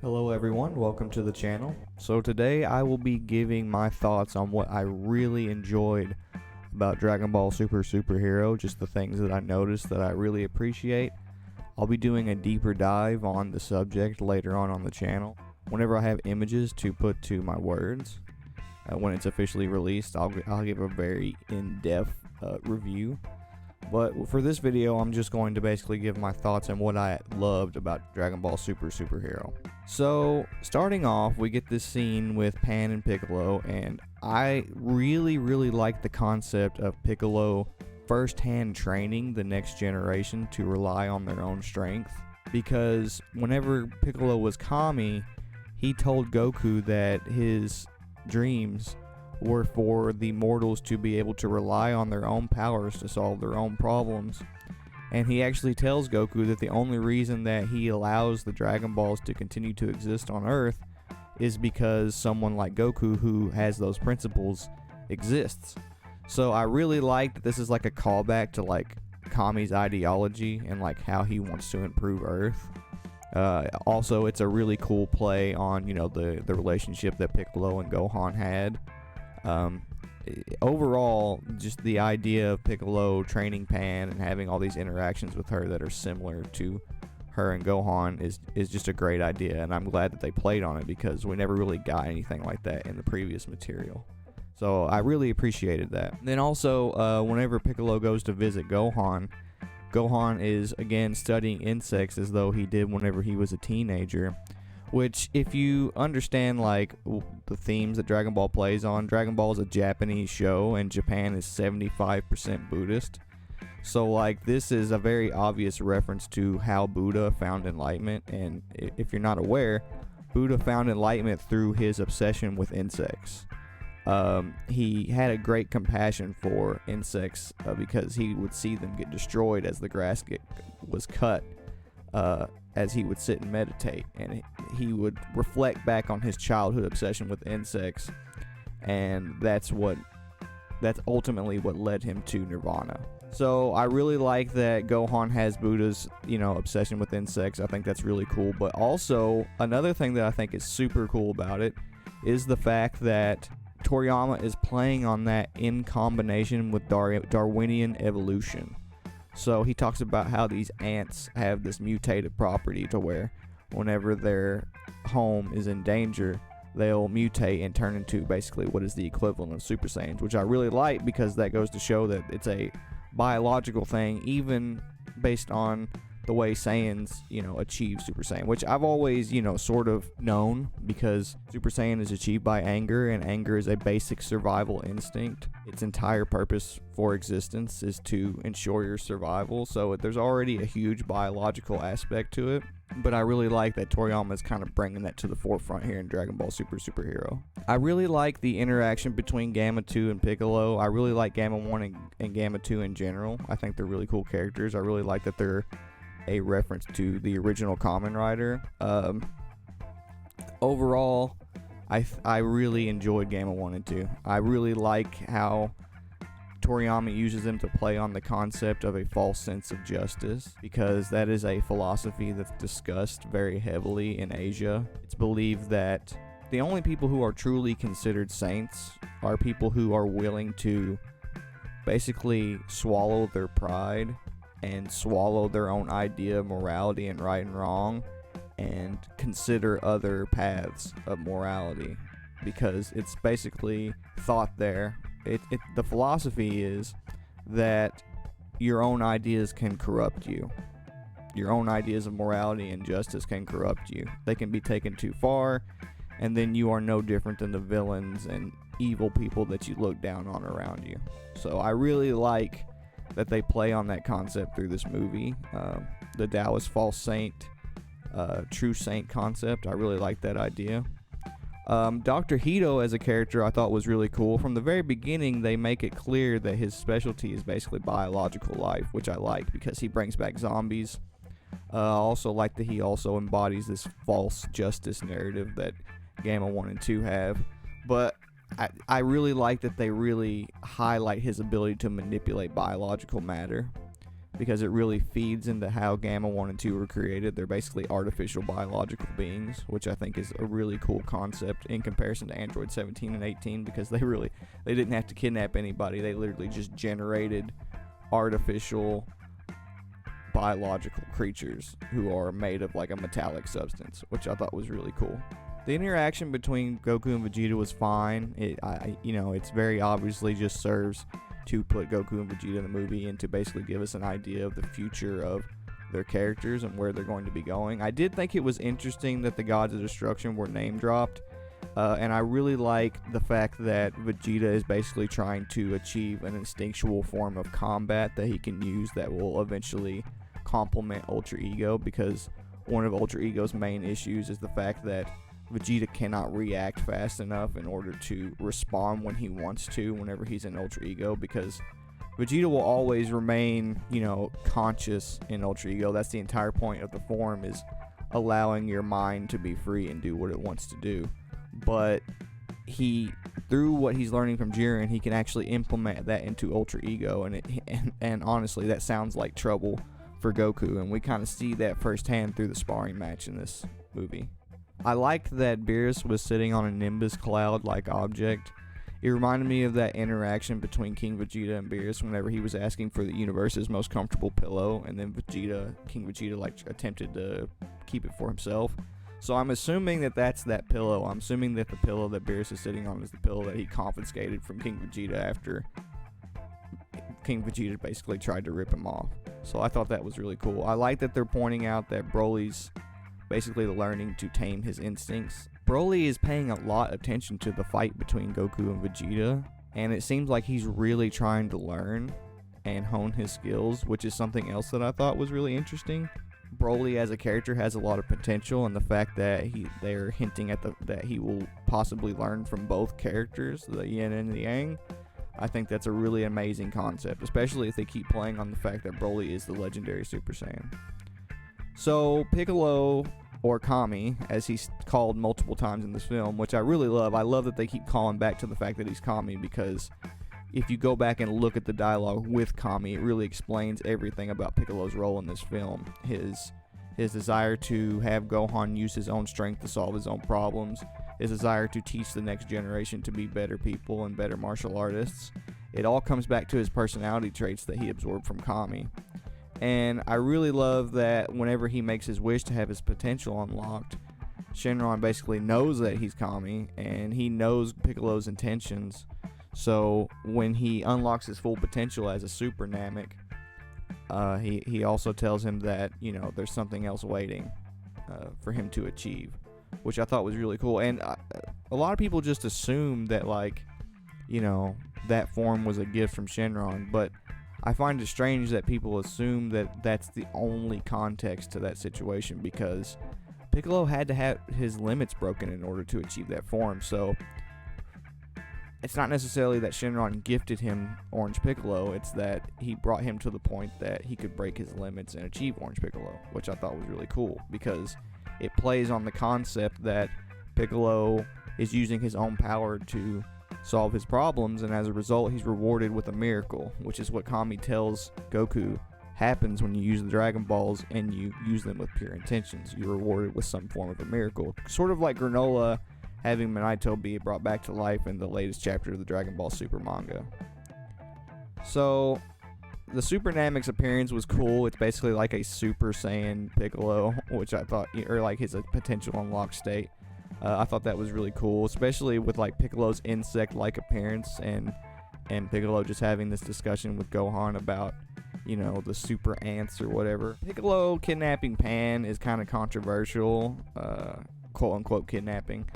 Hello everyone, welcome to the channel. So today I will be giving my thoughts on what I really enjoyed about Dragon Ball Superhero, just the things that I noticed that I really appreciate. I'll be doing a deeper dive on the subject later on the channel. Whenever I have images to put to my words, when it's officially released, I'll give a very in-depth review. But for this video, I'm just going to basically give my thoughts on what I loved about Dragon Ball Superhero. So, starting off, we get this scene with Pan and Piccolo, and I really like the concept of Piccolo first-hand training the next generation to rely on their own strength. Because whenever Piccolo was Kami, he told Goku that his dreams were for the mortals to be able to rely on their own powers to solve their own problems. And he actually tells Goku that the only reason that he allows the Dragon Balls to continue to exist on Earth is because someone like Goku, who has those principles, exists. So I really like that this is like a callback to like Kami's ideology and like how he wants to improve Earth. Also, it's a really cool play on, you know, the relationship that Piccolo and Gohan had. Overall, just the idea of Piccolo training Pan and having all these interactions with her that are similar to her and Gohan is just a great idea, and I'm glad that they played on it because we never really got anything like that in the previous material. So I really appreciated that. Then also, whenever Piccolo goes to visit Gohan, Gohan is again studying insects as though he did whenever he was a teenager. Which, if you understand like the themes that Dragon Ball plays on, Dragon Ball is a Japanese show and Japan is 75% Buddhist. So like this is a very obvious reference to how Buddha found enlightenment, and if you're not aware, Buddha found enlightenment through his obsession with insects. He had a great compassion for insects because he would see them get destroyed as the grass was cut. As he would sit and meditate, and he would reflect back on his childhood obsession with insects, and that's ultimately what led him to Nirvana. So I really like that Gohan has Buddha's, you know, obsession with insects. I think that's really cool. But also another thing that I think is super cool about it is the fact that Toriyama is playing on that in combination with Darwinian evolution. So he talks about how these ants have this mutated property to where whenever their home is in danger, they'll mutate and turn into basically what is the equivalent of Super Saiyans, which I really like because that goes to show that it's a biological thing, even based on the way Saiyans, you know, achieve Super Saiyan, which I've always, you know, sort of known because Super Saiyan is achieved by anger, and anger is a basic survival instinct. Its entire purpose for existence is to ensure your survival, so there's already a huge biological aspect to it. But I really like that Toriyama is kind of bringing that to the forefront here in Dragon Ball Superhero. I really like the interaction between Gamma 2 and Piccolo. I really like Gamma 1 and Gamma 2 in general. I think they're really cool characters. I really like that they're a reference to the original Kamen Rider. Overall, I really enjoyed Gamma 1 and 2. I really like how Toriyama uses them to play on the concept of a false sense of justice, because that is a philosophy that's discussed very heavily in Asia. It's believed that the only people who are truly considered saints are people who are willing to basically swallow their pride and swallow their own idea of morality and right and wrong and consider other paths of morality, because it's basically thought there. The philosophy is that your own ideas can corrupt you. Your own ideas of morality and justice can corrupt you. They can be taken too far, and then you are no different than the villains and evil people that you look down on around you. So I really like that they play on that concept through this movie. The Taoist false saint, true saint concept. I really like that idea. Dr. Hito as a character I thought was really cool. From the very beginning, they make it clear that his specialty is basically biological life, which I like because he brings back zombies. I also like that he also embodies this false justice narrative that Gamma 1 and 2 have. But I really like that they really highlight his ability to manipulate biological matter. because it really feeds into how Gamma 1 and 2 were created. They're basically artificial biological beings, which I think is a really cool concept in comparison to Android 17 and 18, because they didn't have to kidnap anybody. They literally just generated artificial biological creatures who are made of like a metallic substance, which I thought was really cool. The interaction between Goku and Vegeta was fine. It's very obviously just serves to put Goku and Vegeta in the movie and to basically give us an idea of the future of their characters and where they're going to be going. I did think it was interesting that the Gods of Destruction were name dropped, and I really like the fact that Vegeta is basically trying to achieve an instinctual form of combat that he can use that will eventually complement Ultra Ego, because one of Ultra Ego's main issues is the fact that Vegeta cannot react fast enough in order to respond when he wants to whenever he's in Ultra Ego, because Vegeta will always remain, conscious in Ultra Ego. That's the entire point of the form, is allowing your mind to be free and do what it wants to do. But through what he's learning from Jiren, he can actually implement that into Ultra Ego, and honestly, that sounds like trouble for Goku, and we kind of see that firsthand through the sparring match in this movie. I liked that Beerus was sitting on a Nimbus cloud-like object. It reminded me of that interaction between King Vegeta and Beerus whenever he was asking for the universe's most comfortable pillow, and then King Vegeta attempted to keep it for himself. So I'm assuming that that's that pillow. I'm assuming that the pillow that Beerus is sitting on is the pillow that he confiscated from King Vegeta after King Vegeta basically tried to rip him off. So I thought that was really cool. I like that they're pointing out that Broly's basically learning to tame his instincts. Broly is paying a lot of attention to the fight between Goku and Vegeta, and it seems like he's really trying to learn and hone his skills, which is something else that I thought was really interesting. Broly as a character has a lot of potential, and the fact that they're hinting at that he will possibly learn from both characters, the yin and the yang, I think that's a really amazing concept, especially if they keep playing on the fact that Broly is the legendary Super Saiyan. So Piccolo, or Kami, as he's called multiple times in this film, which I really love. I love that they keep calling back to the fact that he's Kami, because if you go back and look at the dialogue with Kami, it really explains everything about Piccolo's role in this film. His desire to have Gohan use his own strength to solve his own problems, his desire to teach the next generation to be better people and better martial artists. It all comes back to his personality traits that he absorbed from Kami. And I really love that whenever he makes his wish to have his potential unlocked, Shenron basically knows that he's Kami, and he knows Piccolo's intentions. So when he unlocks his full potential as a Super Namek, he also tells him that, there's something else waiting for him to achieve, which I thought was really cool. And a lot of people just assume that, that form was a gift from Shenron, but I find it strange that people assume that that's the only context to that situation, because Piccolo had to have his limits broken in order to achieve that form. So it's not necessarily that Shenron gifted him Orange Piccolo, it's that he brought him to the point that he could break his limits and achieve Orange Piccolo, which I thought was really cool, because it plays on the concept that Piccolo is using his own power to solve his problems, and as a result he's rewarded with a miracle, which is what Kami tells Goku happens when you use the Dragon Balls and you use them with pure intentions. You're rewarded with some form of a miracle, sort of like Granola having Minato be brought back to life in the latest chapter of the Dragon Ball Super manga. So the Super Namek's appearance was cool. It's basically like a Super Saiyan Piccolo, which I thought, or like his potential unlocked state. I thought that was really cool, especially with Piccolo's insect-like appearance, and Piccolo just having this discussion with Gohan about, the super ants or whatever. Piccolo kidnapping Pan is kind of controversial, quote-unquote kidnapping.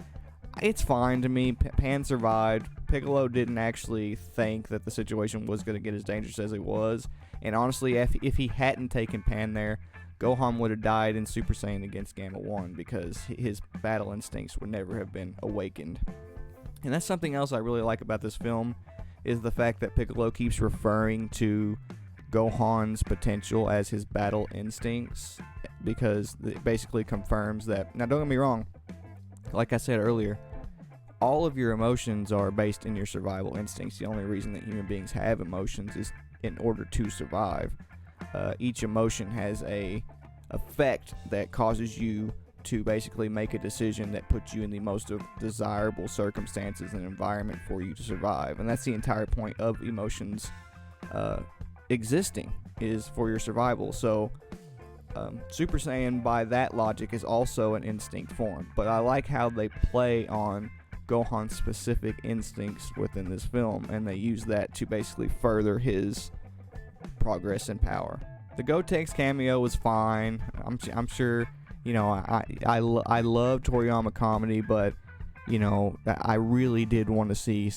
It's fine to me. Pan survived. Piccolo didn't actually think that the situation was going to get as dangerous as it was, and honestly, if he hadn't taken Pan there, Gohan would have died in Super Saiyan against Gamma 1, because his battle instincts would never have been awakened. And that's something else I really like about this film, is the fact that Piccolo keeps referring to Gohan's potential as his battle instincts, because it basically confirms that. Now, don't get me wrong, like I said earlier, all of your emotions are based in your survival instincts. The only reason that human beings have emotions is in order to survive. each emotion has a effect that causes you to basically make a decision that puts you in the most desirable circumstances and environment for you to survive. And that's the entire point of emotions existing, is for your survival. So Super Saiyan, by that logic, is also an instinct form. But I like how they play on Gohan's specific instincts within this film, and they use that to basically further his progress and power. The Gotenks cameo was fine. I'm sure, you know, I love Toriyama comedy, but, you know, I really did want to see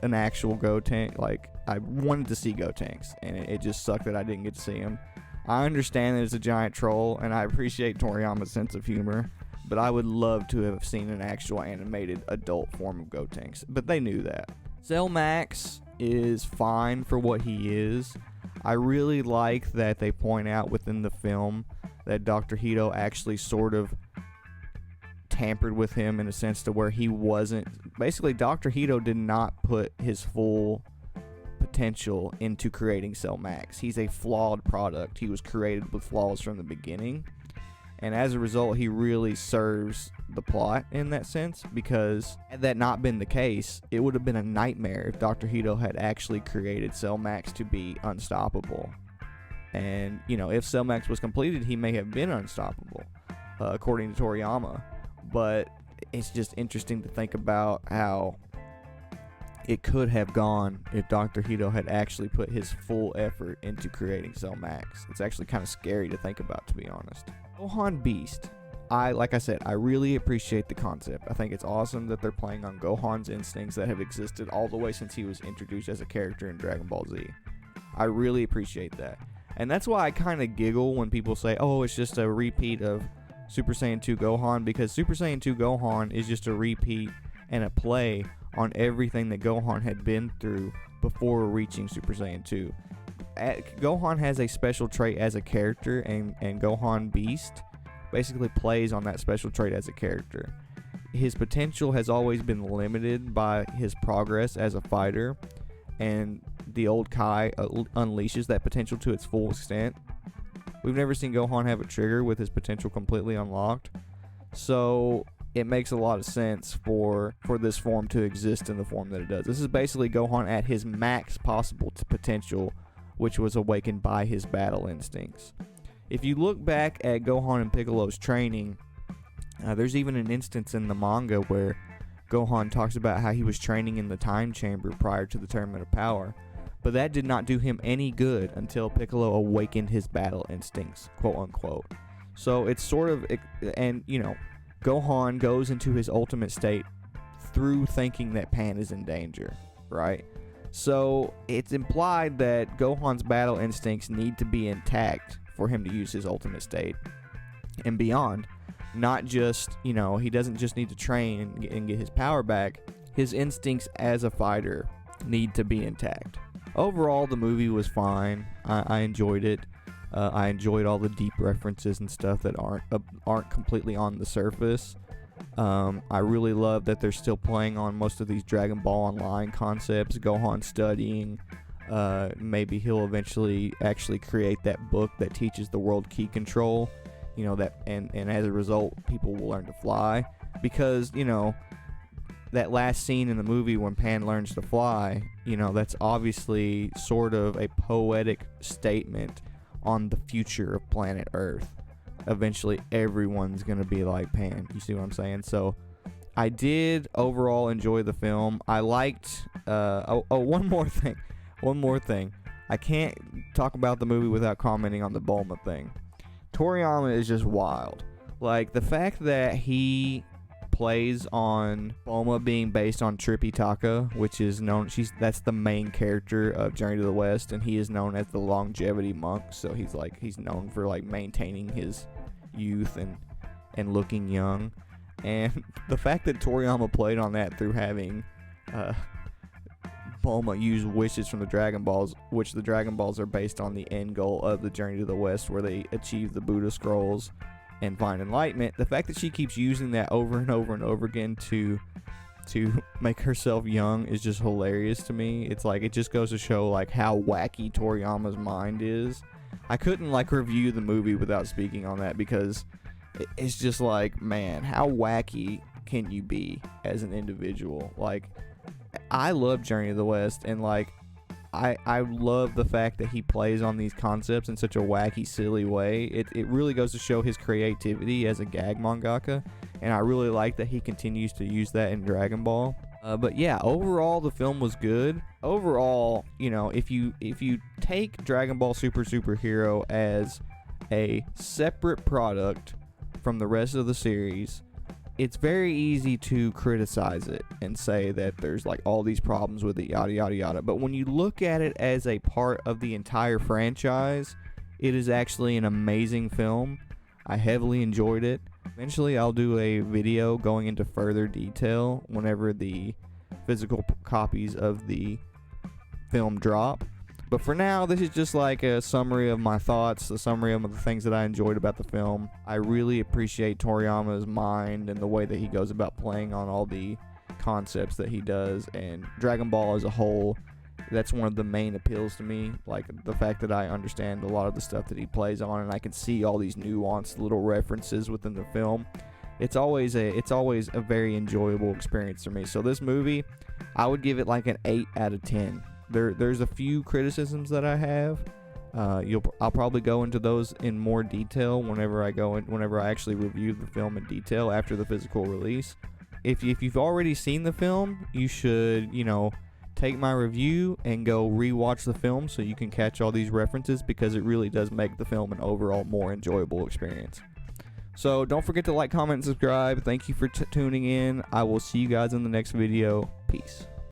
an actual Gotenks. Like, I wanted to see Gotenks, and it just sucked that I didn't get to see him. I understand that it's a giant troll, and I appreciate Toriyama's sense of humor, but I would love to have seen an actual animated adult form of Gotenks, but they knew that. Cell Max is fine for what he is. I really like that they point out within the film that Dr. Hito actually sort of tampered with him in a sense to where he wasn't... Basically, Dr. Hito did not put his full potential into creating Cell Max. He's a flawed product. He was created with flaws from the beginning. And as a result, he really serves the plot in that sense, because had that not been the case, it would have been a nightmare if Dr. Hito had actually created Cell Max to be unstoppable. And, you know, if Cell Max was completed, he may have been unstoppable, according to Toriyama. But it's just interesting to think about how it could have gone if Dr. Hito had actually put his full effort into creating Cell Max. It's actually kind of scary to think about, to be honest. Gohan Beast. Like I said, I really appreciate the concept. I think it's awesome that they're playing on Gohan's instincts that have existed all the way since he was introduced as a character in Dragon Ball Z. I really appreciate that. And that's why I kind of giggle when people say, oh, it's just a repeat of Super Saiyan 2 Gohan, because Super Saiyan 2 Gohan is just a repeat and a play on everything that Gohan had been through before reaching Super Saiyan 2. Gohan has a special trait as a character, and Gohan Beast basically plays on that special trait as a character. His potential has always been limited by his progress as a fighter, and the old Kai unleashes that potential to its full extent. We've never seen Gohan have a trigger with his potential completely unlocked, so it makes a lot of sense for this form to exist in the form that it does. This is basically Gohan at his max possible potential, which was awakened by his battle instincts. If you look back at Gohan and Piccolo's training, there's even an instance in the manga where Gohan talks about how he was training in the time chamber prior to the Tournament of Power, but that did not do him any good until Piccolo awakened his battle instincts, quote unquote. So it's sort of, and you know, Gohan goes into his ultimate state through thinking that Pan is in danger, right? So it's implied that Gohan's battle instincts need to be intact for him to use his ultimate state and beyond. Not just, you know, he doesn't just need to train and get his power back. His instincts as a fighter need to be intact. Overall, the movie was fine. I enjoyed it. I enjoyed all the deep references and stuff that aren't completely on the surface. I really love that they're still playing on most of these Dragon Ball Online concepts. Gohan studying. Maybe he'll eventually actually create that book that teaches the world ki control. You know, that, and as a result, people will learn to fly. Because, you know, that last scene in the movie when Pan learns to fly, you know, that's obviously sort of a poetic statement on the future of planet Earth. Eventually, everyone's going to be like Pan. You see what I'm saying? So, I did overall enjoy the film. I liked... one more thing. I can't talk about the movie without commenting on the Bulma thing. Toriyama is just wild. Like, the fact that he plays on Bulma being based on Tripitaka, which is known, that's the main character of Journey to the West, and he is known as the longevity monk. So he's known for like maintaining his youth and looking young. And the fact that Toriyama played on that through having Bulma use wishes from the Dragon Balls, which the Dragon Balls are based on the end goal of the Journey to the West, where they achieve the Buddha scrolls and find enlightenment. The fact that she keeps using that over and over and over again to to make herself young is just hilarious to me. It's like, it just goes to show like how wacky Toriyama's mind is. I couldn't like review the movie without speaking on that, because it's just like, man, how wacky can you be as an individual? Like, I love Journey to the West, and like I love the fact that he plays on these concepts in such a wacky, silly way. It really goes to show his creativity as a gag mangaka, and I really like that he continues to use that in Dragon Ball. But yeah, overall the film was good. Overall, you know, if you take Dragon Ball Superhero as a separate product from the rest of the series, it's very easy to criticize it and say that there's like all these problems with it, yada yada yada. But when you look at it as a part of the entire franchise, it is actually an amazing film. I heavily enjoyed it. Eventually I'll do a video going into further detail whenever the physical copies of the film drop. But for now, this is just like a summary of my thoughts, a summary of the things that I enjoyed about the film. I really appreciate Toriyama's mind and the way that he goes about playing on all the concepts that he does, and Dragon Ball as a whole. That's one of the main appeals to me, like the fact that I understand a lot of the stuff that he plays on, and I can see all these nuanced little references within the film. It's always a very enjoyable experience for me. So this movie, I would give it like an 8 out of 10. There's a few criticisms that I have. I'll probably go into those in more detail whenever I actually review the film in detail after the physical release. If you've already seen the film, you should, take my review and go rewatch the film so you can catch all these references, because it really does make the film an overall more enjoyable experience. So don't forget to like, comment, and subscribe. Thank you for tuning in. I will see you guys in the next video. Peace.